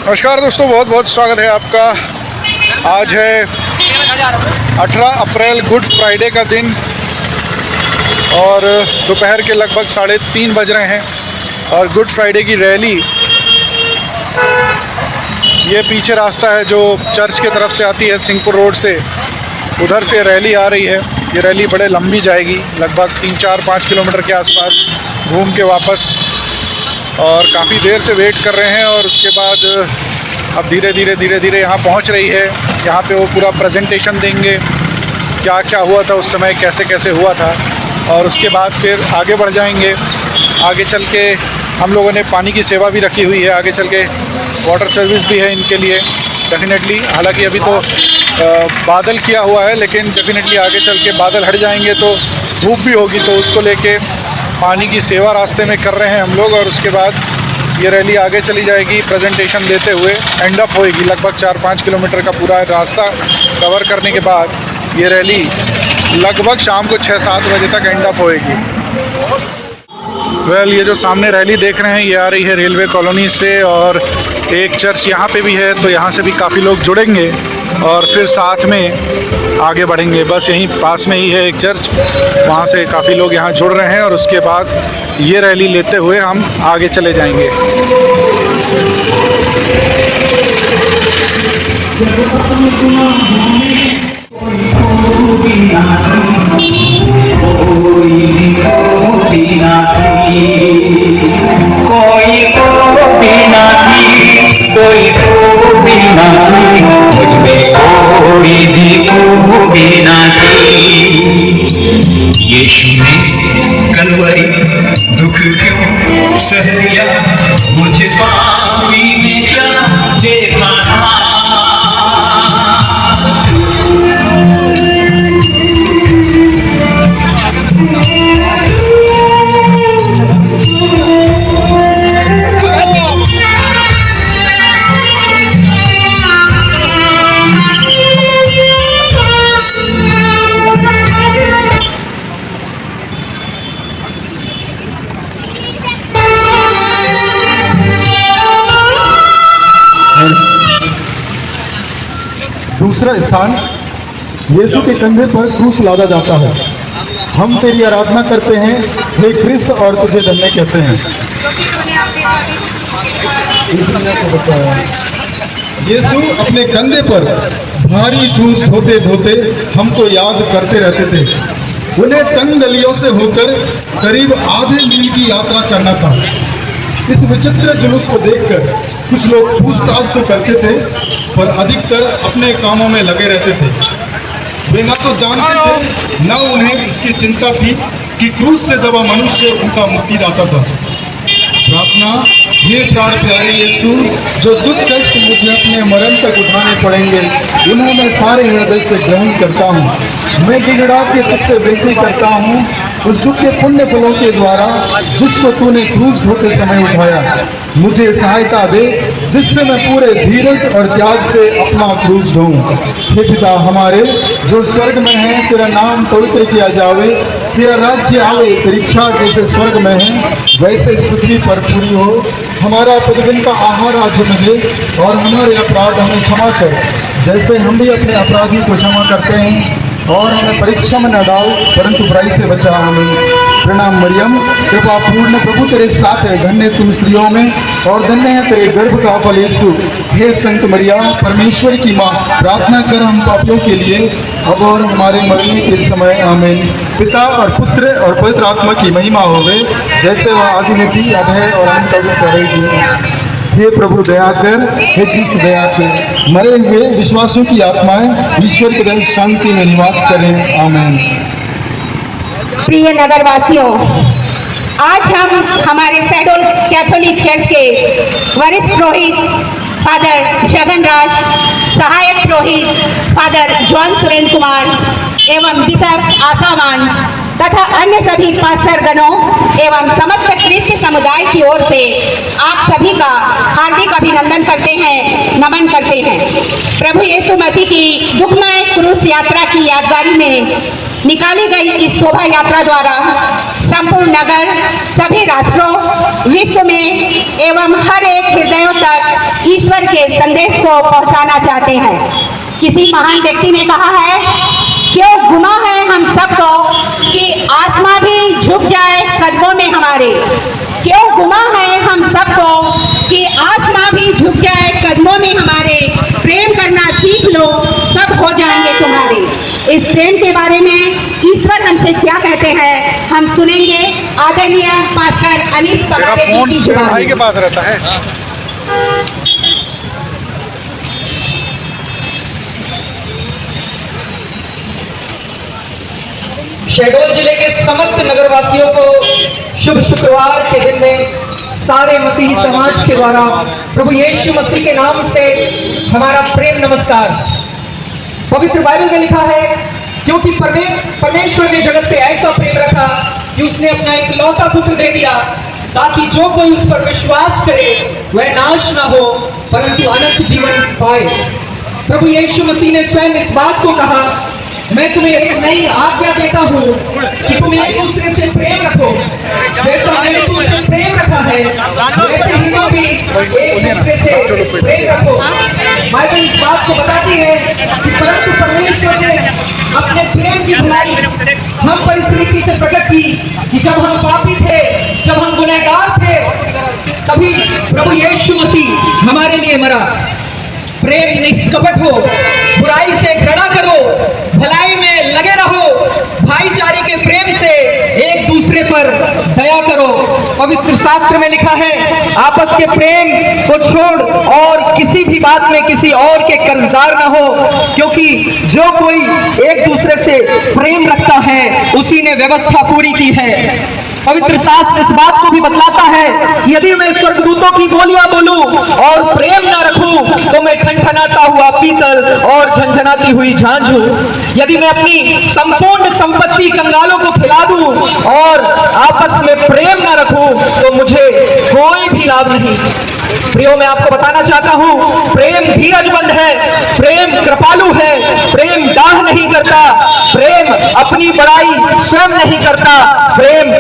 नमस्कार दोस्तों, बहुत बहुत स्वागत है आपका। आज है 18 अप्रैल, गुड फ्राइडे का दिन और दोपहर के लगभग 3:30 बज रहे हैं। और गुड फ्राइडे की रैली, ये पीछे रास्ता है जो चर्च की तरफ से आती है, सिंहपुर रोड से, उधर से रैली आ रही है। ये रैली बड़े लंबी जाएगी, लगभग 3-4-5 किलोमीटर के आसपास घूम के वापस, और काफ़ी देर से वेट कर रहे हैं। और उसके बाद अब धीरे धीरे यहाँ पहुँच रही है। यहाँ पे वो पूरा प्रेजेंटेशन देंगे, क्या क्या हुआ था उस समय, कैसे कैसे हुआ था, और उसके बाद फिर आगे बढ़ जाएंगे। आगे चल के हम लोगों ने पानी की सेवा भी रखी हुई है, आगे चल के वाटर सर्विस भी है इनके लिए डेफिनेटली। हालांकि अभी तो बादल किया हुआ है, लेकिन डेफिनेटली आगे चल के बादल हट जाएंगे तो धूप भी होगी, तो उसको लेके पानी की सेवा रास्ते में कर रहे हैं हम लोग। और उसके बाद ये रैली आगे चली जाएगी, प्रेजेंटेशन देते हुए एंड अप होएगी। लगभग 4-5 किलोमीटर का पूरा रास्ता कवर करने के बाद ये रैली लगभग शाम को 6-7 बजे तक एंड अप होएगी। ये जो सामने रैली देख रहे हैं, ये आ रही है रेलवे कॉलोनी से, और एक चर्च यहाँ पे भी है, तो यहाँ से भी काफ़ी लोग जुड़ेंगे और फिर साथ में आगे बढ़ेंगे। बस यहीं पास में ही है एक चर्च, वहाँ से काफ़ी लोग यहाँ जुड़ रहे हैं, और उसके बाद ये रैली लेते हुए हम आगे चले जाएंगे। यीशु ने कलवरी दुख क्यों सह लिया, मुझे पापी में क्या देखा था। दूसरा स्थान, यीशु के कंधे पर क्रूस लादा जाता है। हम तेरी आराधना करते हैं हे क्रिस्त, और तुझे धन्य कहते हैं। यीशु अपने कंधे पर भारी क्रूस ढोते ढोते हमको याद करते रहते थे। उन्हें तंग गलियों से होकर करीब आधे मील की यात्रा करना था। इस विचित्र जुलूस को देखकर कुछ लोग पूछताछ तो करते थे, पर अधिकतर अपने कामों में लगे रहते थे। वे न तो जानते थे, न उन्हें इसकी चिंता थी कि क्रूस से दबा मनुष्य उनका मुक्तिदाता था। प्रार्थना, ये प्राण प्यारे यीशु, जो दुख कष्ट मुझे अपने मरण तक उठाने पड़ेंगे, उन्हें मैं सारे हृदय से ग्रहण करता हूँ। मैं गिड़गिड़ा के तुझसे विनती करता हूँ, उस दुख के पुण्य फलों के द्वारा जिसको तूने क्रूस ढोते समय उठाया, मुझे सहायता दे, जिससे मैं पूरे धीरज और त्याग से अपना क्रूस ढोऊं। हे पिता हमारे जो स्वर्ग में है, तेरा नाम पवित्र किया जावे, तेरा राज्य आवे, तेरी इच्छा जैसे स्वर्ग में है वैसे इस पृथ्वी पर पूरी हो। हमारा प्रतिदिन का आहार आज हमें दे, और हमारे अपराध हमें क्षमा कर, जैसे हम भी अपने अपराधी को क्षमा करते हैं, और हमें परीक्षा में न डाल, परंतु बुराई से बचा हमें। प्रणाम मरियम, कृपा पूर्ण, प्रभु तेरे साथ है, धन्य तुम स्त्रियों में, और धन्य है तेरे गर्भ का फल यीशु। हे संत मरिया, परमेश्वर की माँ, प्रार्थना कर हम पापियों के लिए, अब और हमारे मरने के समय। आमीन। पिता और पुत्र और पवित्र आत्मा की महिमा होवे, जैसे वह आदि में थी, अब है और अनंत तक रहेगी। हे प्रभु दया कर, हे कृष्ण दया कर। मरे हुए विश्वासों की आत्माएं ईश्वर के दल शांति में निवास करें। आमीन। प्रिय नगरवासियों, आज हम हमारे शैडोल कैथोलिक चर्च के वरिष्ठ पुरोहित फादर जगन राज, सहायक पुरोहित फादर जॉन सुरेंद्र कुमार एवं बिशप आसामान तथा अन्य सभी पास्टर गणों एवं समस्त क्रिस्ती समुदाय की ओर से आप सभी का हार्दिक अभिनंदन करते हैं, नमन करते हैं। प्रभु यीशु मसीह की दुखमय क्रूस यात्रा की यादगारी में निकाली गई इस शोभा यात्रा द्वारा संपूर्ण नगर, सभी सभी राष्ट्रों, विश्व में एवं हर एक हृदयों तक ईश्वर के संदेश को पहुंचाना चाहते हैं। किसी महान व्यक्ति ने कहा है, क्यों गुमा है हम सबको कि आसमां भी झुक जाए कदमों में हमारे। क्यों गुमा है हम सबको कि आसमां भी झुक जाए कदमों में हमारे। प्रेम करना सीख लो, सब हो जाएंगे तुम्हारे। इस प्रेम के बारे में ईश्वर हमसे क्या कहते हैं, हम सुनेंगे आदरणीय पास्टर अनीस पगारे जी की जुबान। भाई के पास रहता है। शहडोल जिले के समस्त नगरवासियों को शुभ शुक्रवार के दिन में सारे मसीही समाज के द्वारा प्रभु यीशु मसीह के नाम से हमारा प्रेम नमस्कार। पवित्र बाइबल में लिखा है, क्योंकि परमेश्वर ने जगत से ऐसा प्रेम रखा कि उसने अपना इकलौता पुत्र दे दिया, ताकि जो कोई उस पर विश्वास करे वह नाश ना हो परंतु अनंत जीवन पाए। प्रभु यीशु मसीह ने स्वयं इस बात को कहा, मैं तुम्हें एक नई आज्ञा देता हूँ कि तुम एक दूसरे से प्रेम रखो। जैसा मैंने तुमसे प्रेम रखा है वैसे ही तुम भी एक दूसरे से प्रेम रखो। बाइबल इस बात को बताती है कि परंतु परमेश्वर ने अपने प्रेम की भलाई हम पर इस रीति से प्रकट की कि जब हम पापी थे, जब हम गुनहगार थे, तभी प्रभु यीशु मसीह हमारे लिए मरा। प्रेम निष्कपट हो, बुराई से घृणा करो, भलाई में लगे रहो, भाईचारे के प्रेम से एक दूसरे पर दया करो। पवित्र शास्त्र में लिखा है, आपस के प्रेम को छोड़ और किसी भी बात में किसी और के कर्जदार न हो, क्योंकि जो कोई एक दूसरे से प्रेम रखता है उसी ने व्यवस्था पूरी की है। पवित्र शास्त्र इस बात को भी बतलाता है कि यदि मैं स्वर्गदूतों की बोलियां बोलूं और प्रेम न रखूं तो मैं ठनठनाता हुआ पीतल और झंझनाती हुई झांझ हूं। यदि मैं अपनी संपूर्ण संपत्ति कंगालों को खिला दूं और आपस में प्रेम न रखूं तो मुझे कोई भी लाभ नहीं। प्रियो, मैं आपको बताना चाहता हूं, प्रेम धीरजमंद है, प्रेम कृपालु है, प्रेम दाह नहीं करता, प्रेम अपनी बड़ाई स्वयं नहीं करता, प्रेम